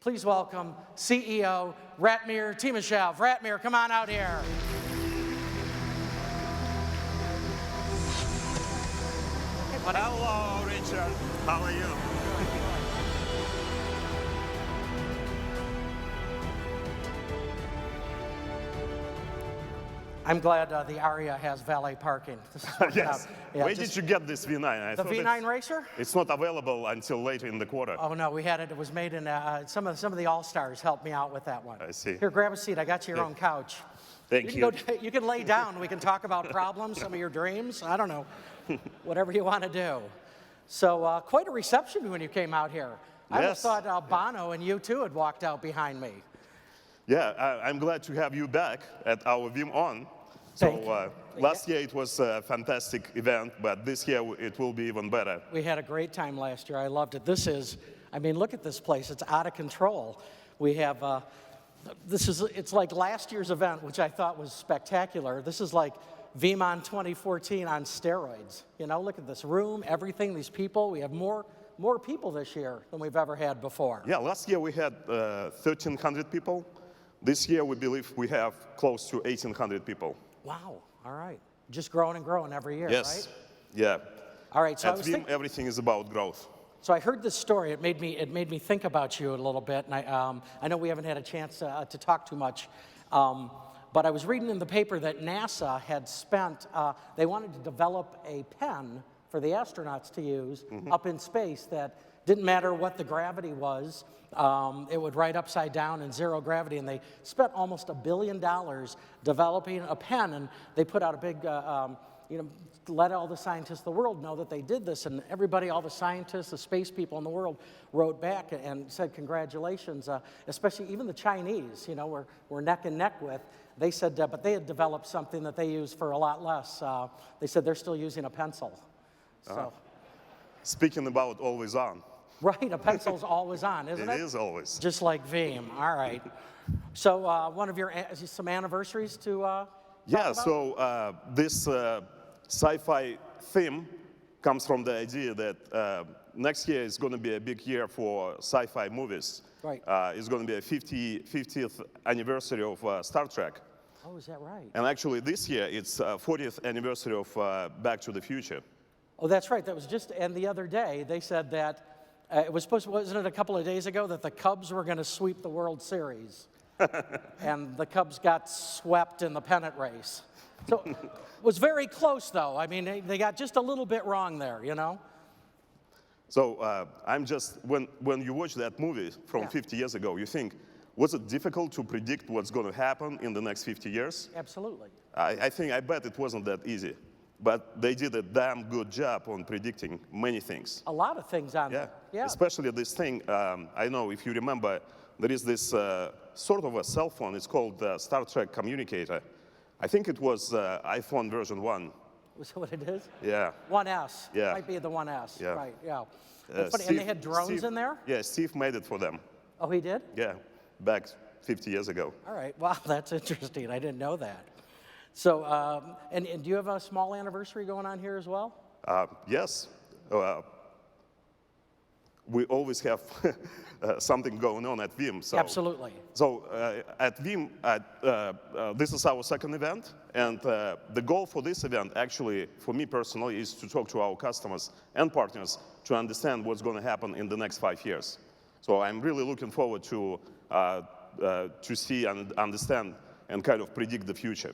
Please welcome CEO Ratmir Timashev. Ratmir, come on out here. Hello, Richard. How are you? I'm glad the Aria has valet parking. This is working Yes. out. Yeah, Where did you get this V9? The V9 Racer? It's not available until later in the quarter. Oh no, we had it. It was made in some of the All-Stars helped me out with that one. I see. Here, grab a seat. I got you your own couch. Thank you. You can lay down. We can talk about problems, some of your dreams. I don't know, whatever you want to do. So quite a reception when you came out here. I Yes. almost thought Bono and U2 had walked out behind me. Yeah, I'm glad to have you back at our VeeamON. So last year it was a fantastic event, but this year it will be even better. We had a great time last year. I loved it. I mean, look at this place. It's out of control. We have, it's like last year's event, which I thought was spectacular. This is like VeeamON 2014 on steroids. You know, look at this room, everything, these people. We have more people this year than we've ever had before. Yeah, last year we had 1,300 people. This year we believe we have close to 1,800 people. Wow, all right. Just growing and growing every year, Yes. right? Yeah. All right, so At Veeam, everything is about growth. So I heard this story. It made me think about you a little bit, and I know we haven't had a chance to talk too much, but I was reading in the paper that NASA had spent. They wanted to develop a pen for the astronauts to use up in space that didn't matter what the gravity was. It would write upside down in zero gravity, and they spent almost $1 billion developing a pen, and they put out a big, let all the scientists of the world know that they did this, and everybody, all the scientists, the space people in the world wrote back and said congratulations, especially even the Chinese, you know, we're neck and neck with. They said, but they had developed something that they use for a lot less. They said they're still using a pencil. So. Speaking about always on. Right, a pencil's always on, isn't it? It is always. Just like Veeam, all right. So one of your, some anniversaries to talk about? So this sci-fi theme comes from the idea that next year is going to be a big year for sci-fi movies. Right. It's going to be a 50th anniversary of Star Trek. Oh, is that right? And actually this year it's 40th anniversary of Back to the Future. Oh, that's right. That was just, and the other day they said that it was supposed to, wasn't it a couple of days ago, that the Cubs were going to sweep the World Series. And the Cubs got swept in the pennant race. So it was very close, though. I mean, they got just a little bit wrong there, you know? So I'm just, when you watch that movie from 50 years ago, you think, was it difficult to predict what's going to happen in the next 50 years? Absolutely. I bet it wasn't that easy. But they did a damn good job on predicting many things. A lot of things on there. Yeah. Especially this thing, I know if you remember, there is this sort of a cell phone. It's called Star Trek Communicator. I think it was iPhone version 1. Was that what it is? Yeah. 1S. Yeah. Might be the 1S. Yeah. Right, yeah. That's funny. And they had drones in there? Yeah, Steve made it for them. Oh, he did? Yeah, back 50 years ago. All right. Wow, that's interesting. I didn't know that. So, and do you have a small anniversary going on here as well? Yes. We always have something going on at Veeam. So. Absolutely. So at Veeam, this is our second event, and the goal for this event, actually, for me personally, is to talk to our customers and partners to understand what's going to happen in the next 5 years. So I'm really looking forward to see and understand and kind of predict the future.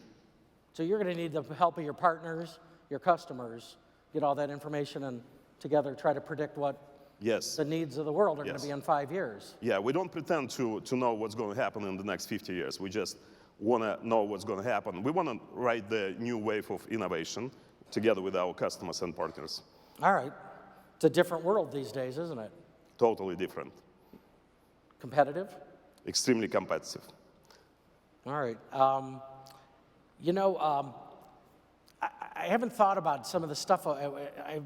So you're going to need the help of your partners, your customers, get all that information and together try to predict what the needs of the world are going to be in 5 years. Yeah, we don't pretend to know what's going to happen in the next 50 years. We just want to know what's going to happen. We want to ride the new wave of innovation together with our customers and partners. All right. It's a different world these days, isn't it? Totally different. Competitive? Extremely competitive. All right. You know, I haven't thought about some of the stuff.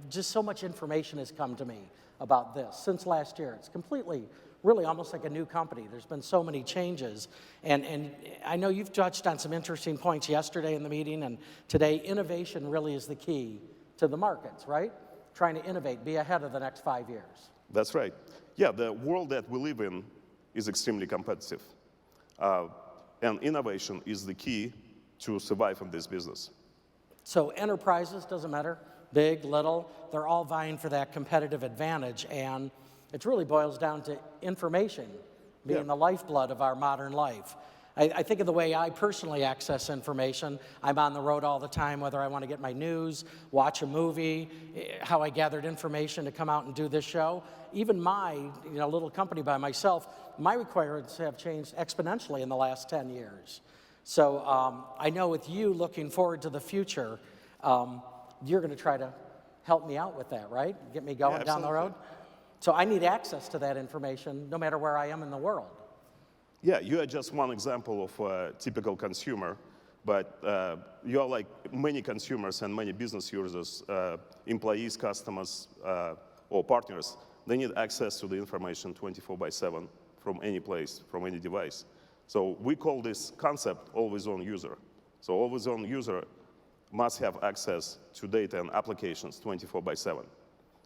Just so much information has come to me about this since last year. It's completely, really almost like a new company. There's been so many changes. And I know you've touched on some interesting points yesterday in the meeting, and today innovation really is the key to the markets, right? Trying to innovate, be ahead of the next 5 years. That's right. Yeah, the world that we live in is extremely competitive. And innovation is the key to survive in this business. So enterprises, doesn't matter, big, little, they're all vying for that competitive advantage, and it really boils down to information being the lifeblood of our modern life. I think of the way I personally access information. I'm on the road all the time, whether I want to get my news, watch a movie, how I gathered information to come out and do this show. Even my little company by myself, my requirements have changed exponentially in the last 10 years. So I know with you looking forward to the future, you're going to try to help me out with that, right? Get me going down the road? So I need access to that information no matter where I am in the world. Yeah, you are just one example of a typical consumer, but you are like many consumers and many business users, employees, customers, or partners. They need access to the information 24/7 from any place, from any device. So we call this concept always-on user. So always-on user must have access to data and applications 24/7.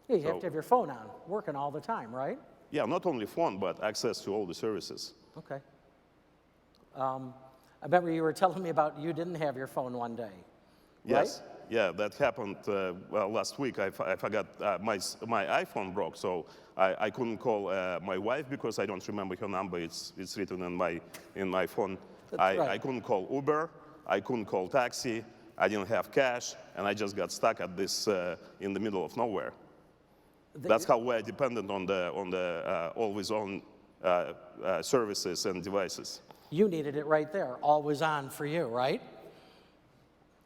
Yeah, you have to have your phone on, working all the time, right? Yeah, not only phone, but access to all the services. Okay. I remember you were telling me about you didn't have your phone one day. Yes. Right? Yeah, that happened last week. I forgot my iPhone broke, so I couldn't call my wife because I don't remember her number. It's written in my phone. I couldn't call Uber. I couldn't call taxi. I didn't have cash, and I just got stuck at this in the middle of nowhere. That's how we're dependent on the always-on services and devices. You needed it right there, always on for you, right?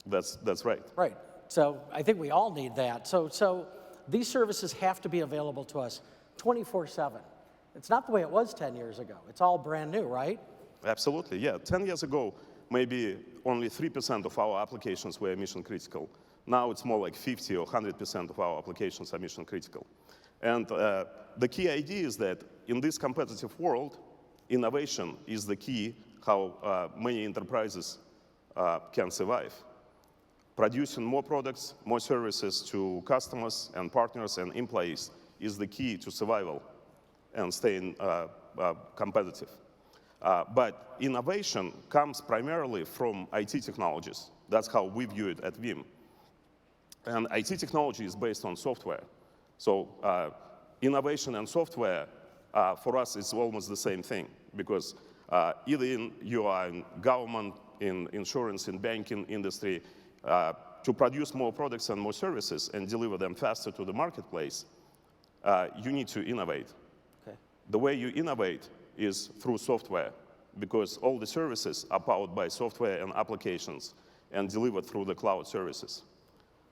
That's right. Right. So I think we all need that. So these services have to be available to us 24/7. It's not the way it was 10 years ago. It's all brand new, right? Absolutely, yeah. 10 years ago, maybe only 3% of our applications were mission critical. Now it's more like 50 or 100% of our applications are mission critical. And the key idea is that in this competitive world, innovation is the key how many enterprises can survive. Producing more products, more services to customers and partners and employees is the key to survival and staying competitive. But innovation comes primarily from IT technologies. That's how we view it at Veeam. And IT technology is based on software. So innovation and software, for us, is almost the same thing, because either you are in government, in insurance, in banking industry, to produce more products and more services and deliver them faster to the marketplace, you need to innovate. Okay. The way you innovate is through software, because all the services are powered by software and applications and delivered through the cloud services.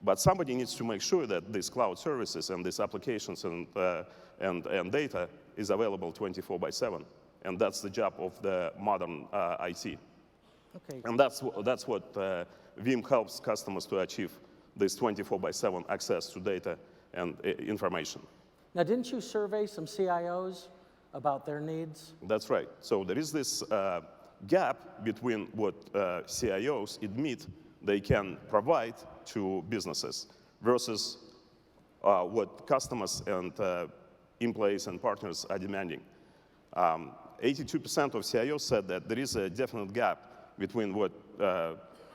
But somebody needs to make sure that these cloud services and these applications and data is available 24/7. And that's the job of the modern IT. Okay. And that's what Veeam helps customers to achieve, this 24/7 access to data and information. Now, didn't you survey some CIOs about their needs? That's right. So there is this gap between what CIOs admit they can provide to businesses versus what customers and employees and partners are demanding. 82% of CIOs said that there is a definite gap between what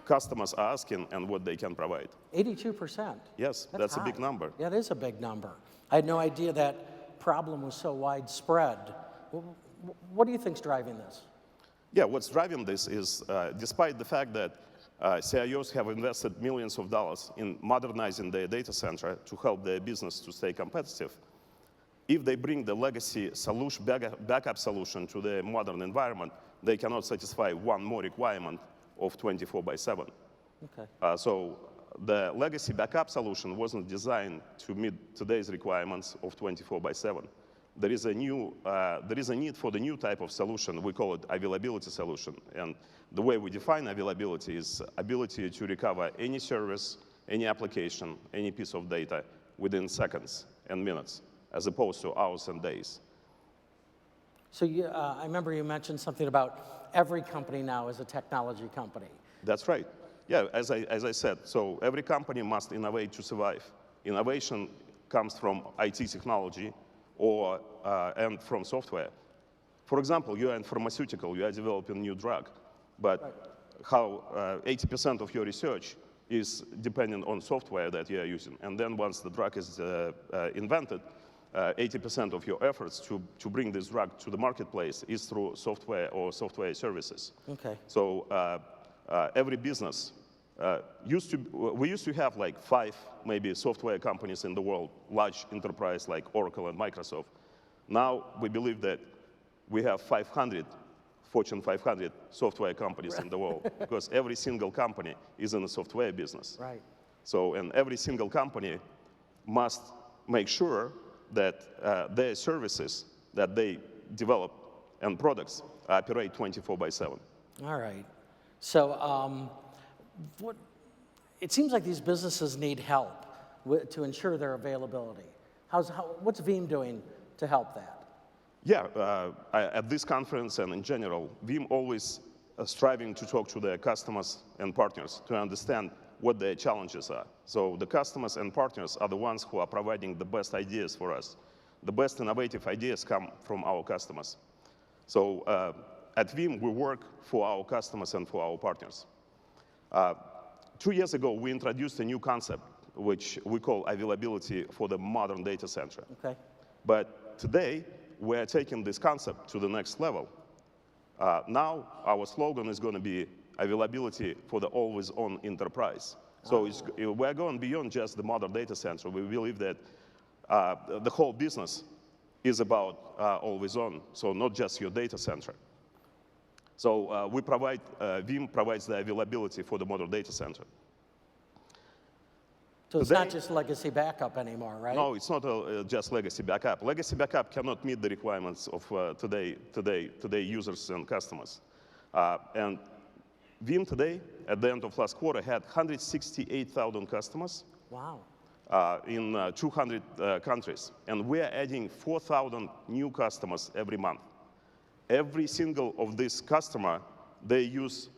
customers are asking and what they can provide. 82%? Yes, that's a big number. Yeah, it is a big number. I had no idea that problem was so widespread. What do you think's driving this? Yeah, what's driving this is, despite the fact that CIOs have invested millions of dollars in modernizing their data center to help their business to stay competitive, if they bring the legacy solution, backup solution to the modern environment, they cannot satisfy one more requirement of 24/7. Okay. So the legacy backup solution wasn't designed to meet today's requirements of 24/7. There is a need for the new type of solution. We call it availability solution. And the way we define availability is ability to recover any service, any application, any piece of data within seconds and minutes, as opposed to hours and days. So I remember you mentioned something about every company now is a technology company. That's right. Yeah, as I said, so every company must innovate to survive. Innovation comes from IT technology and from software. For example, you are in pharmaceutical, you are developing a new drug, but how 80% of your research is dependent on software that you are using. And then once the drug is invented, 80% of your efforts to bring this drug to the marketplace is through software or software services. Okay. So every business we used to have like 5 maybe software companies in the world, large enterprise like Oracle and Microsoft. Now we believe that we have 500 Fortune 500 software companies in the world, because every single company is in the software business. Right. So, and every single company must make sure that their services that they develop and products operate 24/7. All right. So it seems like these businesses need help to ensure their availability. What's Veeam doing to help that? Yeah, at this conference and in general, Veeam always striving to talk to their customers and partners to understand what their challenges are. So the customers and partners are the ones who are providing the best ideas for us. The best innovative ideas come from our customers. So at Veeam, we work for our customers and for our partners. 2 years ago, we introduced a new concept, which we call availability for the modern data center. Okay. But today, we're taking this concept to the next level. Now, our slogan is going to be availability for the always-on enterprise. So we're going beyond just the modern data center. We believe that the whole business is about always-on, so not just your data center. So Veeam provides the availability for the modern data center. So it's not just legacy backup anymore, right? No, it's not just legacy backup. Legacy backup cannot meet the requirements of today users and customers. And Veeam today, at the end of last quarter, had 168,000 customers. Wow. In 200 countries. And we are adding 4,000 new customers every month. Every single of these customers, they used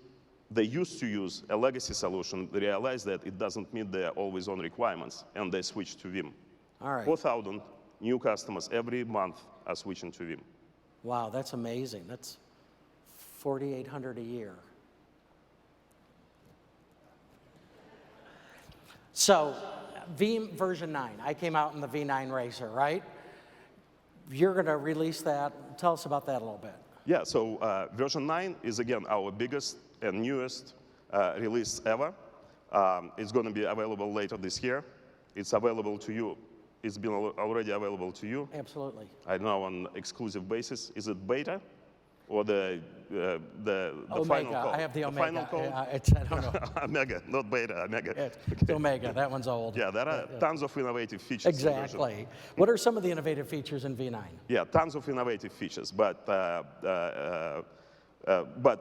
to use a legacy solution. They realized that it doesn't meet their always-on requirements, and they switched to Veeam. All right. 4,000 new customers every month are switching to Veeam. Wow, that's amazing. That's 4,800 a year. So, Veeam version 9. I came out in the V9 Racer, right? You're going to release that. Tell us about that a little bit. Yeah, so version 9 is, again, our biggest and newest release ever. It's going to be available later this year. It's available to you. It's been already available to you. Absolutely. I know on exclusive basis. Is it beta or the Omega. final code? I have the Omega. Final code? I don't know. Omega, not beta, Omega. It's Omega. That one's old. Yeah, there are tons of innovative features. Exactly. What are some of the innovative features in V9? Yeah, tons of innovative features, but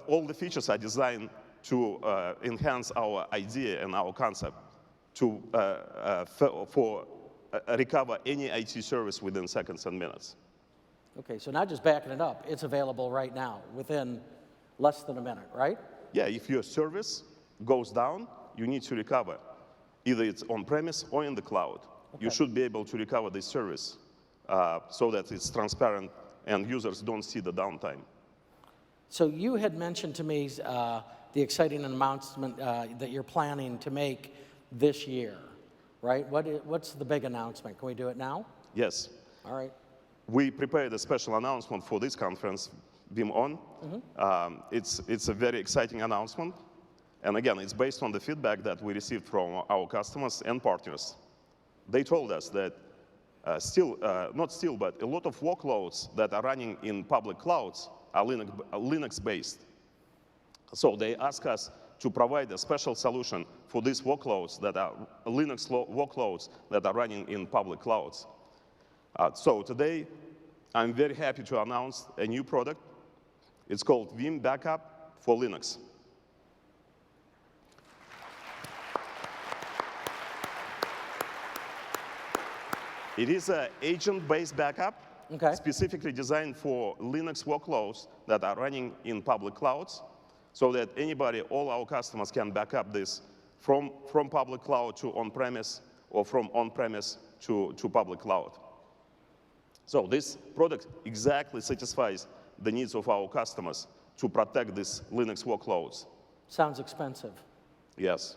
all the features are designed to enhance our idea and our concept to recover any IT service within seconds and minutes. Okay, so not just backing it up, it's available right now within less than a minute, right? Yeah, if your service goes down, you need to recover. Either it's on-premise or in the cloud. Okay. You should be able to recover this service so that it's transparent and users don't see the downtime. So you had mentioned to me the exciting announcement that you're planning to make this year, right? What's the big announcement? Can we do it now? Yes. All right. We prepared a special announcement for this conference, VeeamON. It's a very exciting announcement. And again, it's based on the feedback that we received from our customers and partners. They told us that but a lot of workloads that are running in public clouds are Linux-based. So they asked us to provide a special solution for these workloads that are Linux workloads that are running in public clouds. So today, I'm very happy to announce a new product. It's called Veeam Backup for Linux. It is an agent-based backup, specifically designed for Linux workloads that are running in public clouds, so that anybody, all our customers can back up this from public cloud to on-premise, or from on-premise to public cloud. So this product exactly satisfies the needs of our customers to protect these Linux workloads. Sounds expensive. Yes.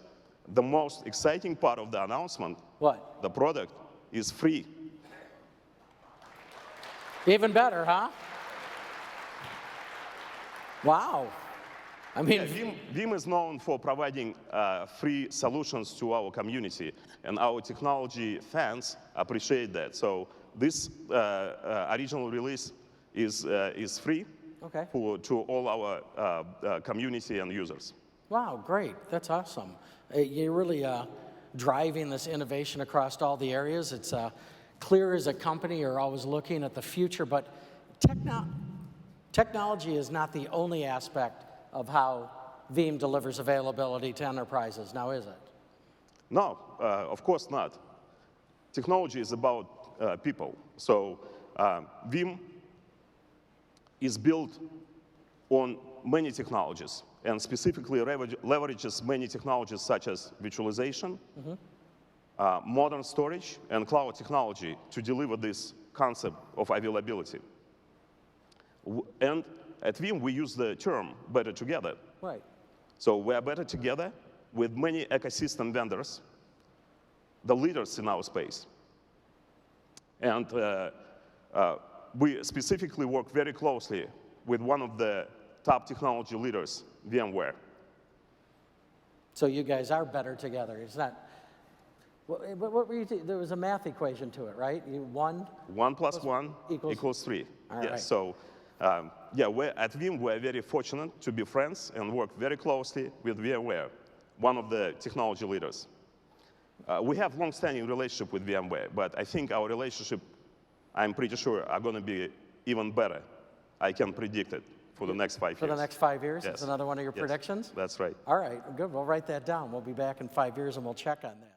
The most exciting part of the announcement, What? the product is free. Even better, huh? Wow. I mean, Yeah, Veeam is known for providing free solutions to our community, and our technology fans appreciate that. So this original release is free okay. to all our community and users. Wow, great. That's awesome. You're really driving this innovation across all the areas. It's clear as a company you're always looking at the future, but technology is not the only aspect of how Veeam delivers availability to enterprises, now is it? No, of course not. Technology is about people. So Veeam is built on many technologies, and specifically leverages many technologies such as virtualization, modern storage, and cloud technology to deliver this concept of availability. And at Veeam, we use the term better together. Right. So we are better together with many ecosystem vendors, the leaders in our space. And we specifically work very closely with one of the top technology leaders, VMware. So you guys are better together. It's not. What were you? There was a math equation to it, right? 1 plus 1 equals 3. All yes. right. So yeah, at Veeam we're very fortunate to be friends and work very closely with VMware, one of the technology leaders. We have long-standing relationship with VMware, but I think our relationship, I'm pretty sure, are going to be even better. I can predict it for the next 5 years. For the next 5 years? Yes. That's another one of your predictions? That's right. All right, good. We'll write that down. We'll be back in 5 years and we'll check on that.